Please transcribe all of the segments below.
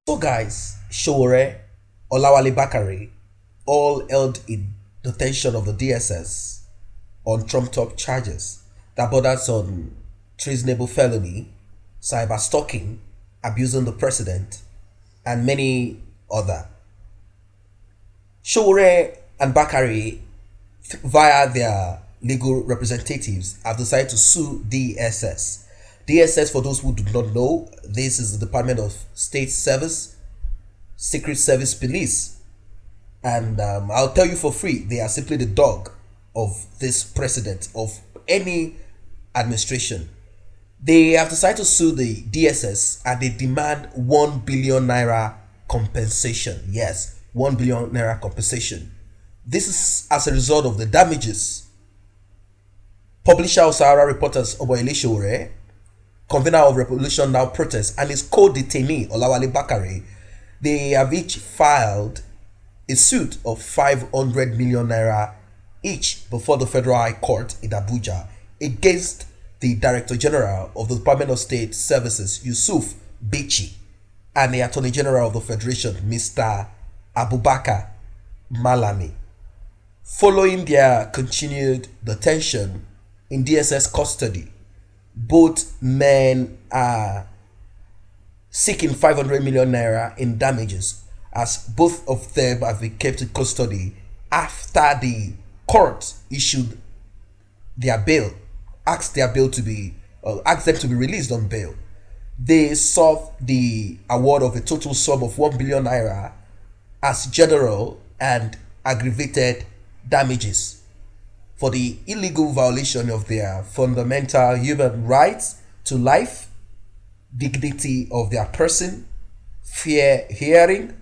So guys, Sowore, Olawale Bakare, all held in detention of the DSS on trumped-up charges that borders on treasonable felony, cyber stalking, abusing the president, and many other. Sowore and Bakare, via their legal representatives, have decided to sue DSS. DSS, for those who do not know, this is the Department of State Service, Secret Service Police, and I'll tell you for free, they are simply the dog of this president of any administration. They have decided to sue the DSS and they demand 1 billion naira compensation. Yes, 1 billion naira compensation. This is as a result of the damages. Publisher of Sahara Reporters Oboyele Sowore, convener of Revolution Now protest, and his co-detainee Olawale Bakare, they have each filed a suit of 500 million naira each before the Federal High Court in Abuja against the Director General of the Department of State Services, Yusuf Bichi, and the Attorney General of the Federation, Mr. Abubakar Malami. Following their continued detention in DSS custody, both men are seeking 500 million naira in damages, as both of them have been kept in custody after the court issued their bail, asked them to be released on bail. They sought the award of a total sum of 1 billion naira as general and aggravated damages for the illegal violation of their fundamental human rights to life, dignity of their person, fair hearing,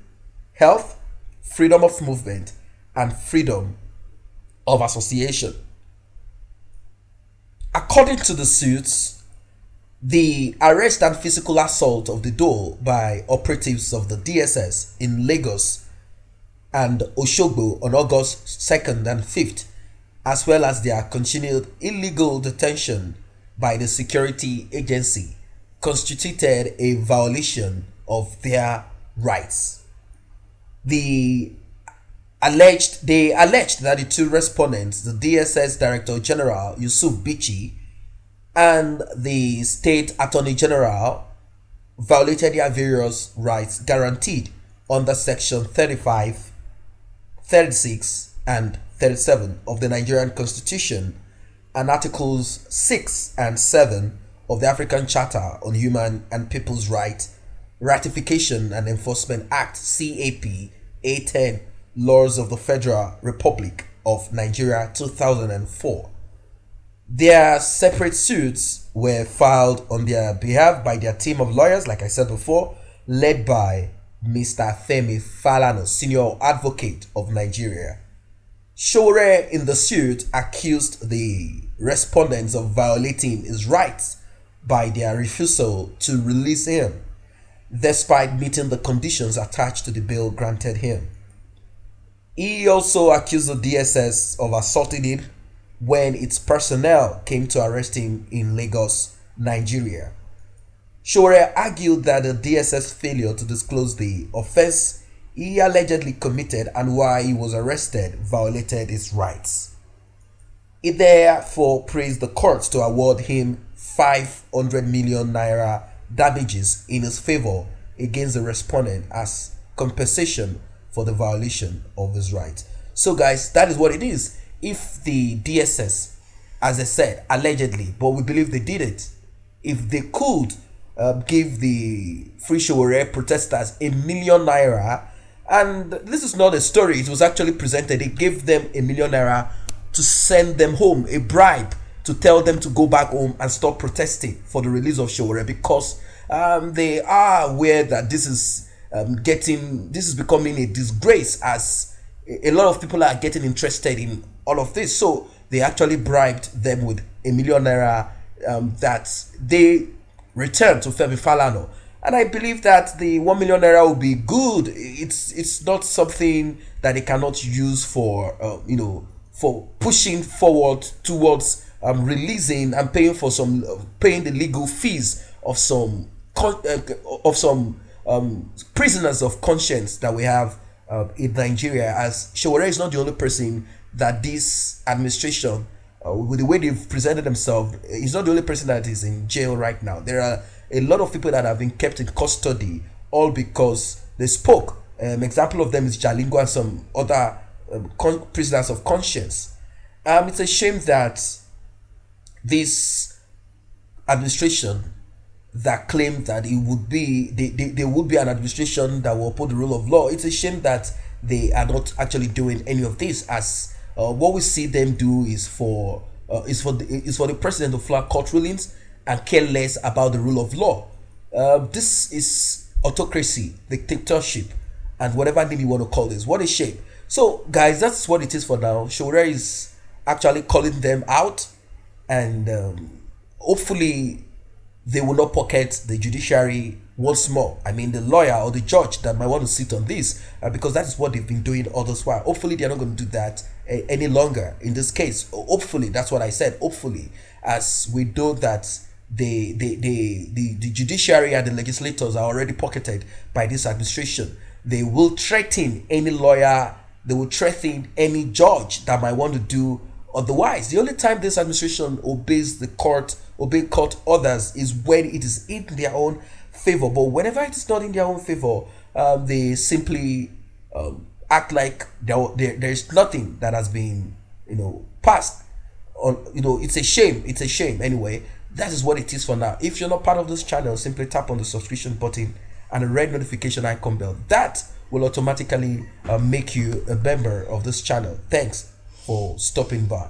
health, freedom of movement, and freedom of association. According to the suits, the arrest and physical assault of the duo by operatives of the DSS in Lagos and Oshogbo on August 2nd and 5th, as well as their continued illegal detention by the security agency, constituted a violation of their rights. They alleged that the two respondents, the DSS Director General Yusuf Bichi and the State Attorney General, violated their various rights guaranteed under Section 35, 36, and 37 of the Nigerian Constitution and Articles 6 and 7 of the African Charter on Human and People's Rights, Ratification and Enforcement Act CAP A10, Laws of the Federal Republic of Nigeria 2004. Their separate suits were filed on their behalf by their team of lawyers, like I said before, led by Mr. Femi Falana, Senior Advocate of Nigeria. Sowore in the suit accused the respondents of violating his rights by their refusal to release him, despite meeting the conditions attached to the bail granted him. He also accused the DSS of assaulting him when its personnel came to arrest him in Lagos, Nigeria. Sowore argued that the DSS failure to disclose the offense he allegedly committed and why he was arrested violated his rights. He therefore praised the court to award him 500 million naira damages in his favor against the respondent as compensation for the violation of his rights. So guys, that is what it is. If the DSS, as I said, allegedly, but we believe they did it, if they could give the Free Sowore protesters 1 million naira, and this is not a story, it was actually presented, they gave them 1 million naira to send them home, a bribe to tell them to go back home and stop protesting for the release of Sowore, because they are aware that this is becoming a disgrace, as a lot of people are getting interested in all of this. So they actually bribed them with 1 million naira that they returned to Femi Falana. And I believe that the 1 million naira will be good. It's not something that they cannot use for for pushing forward towards releasing and paying the legal fees of some prisoners of conscience that we have in Nigeria. As Sowore is not the only person that this administration, with the way they've presented themselves, he's not the only person that is in jail right now. There are a lot of people that have been kept in custody, all because they spoke. Example of them is Jalingo and some other prisoners of conscience. It's a shame that this administration that claimed that it would be they would be an administration that will uphold the rule of law. It's a shame that they are not actually doing any of this. As what we see them do is for the president to flag court rulings and care less about the rule of law. This is autocracy, dictatorship, and whatever name you want to call this. What a shame. So, guys, that's what it is for now. Sowore is actually calling them out, and hopefully they will not pocket the judiciary once more. I mean, the lawyer or the judge that might want to sit on this, because that is what they've been doing all this while. Hopefully, they're not going to do that any longer in this case. Hopefully, that's what I said. Hopefully, as we know that the judiciary and the legislators are already pocketed by this administration. They will threaten any lawyer, they will threaten any judge that might want to do otherwise. The only time this administration obeys court orders is when it is in their own favor. But whenever it is not in their own favor, they simply act like there is nothing that has been passed. It's a shame. It's a shame. Anyway, that is what it is for now. If you're not part of this channel, simply tap on the subscription button and a red notification icon bell. That will automatically make you a member of this channel. Thanks for stopping by.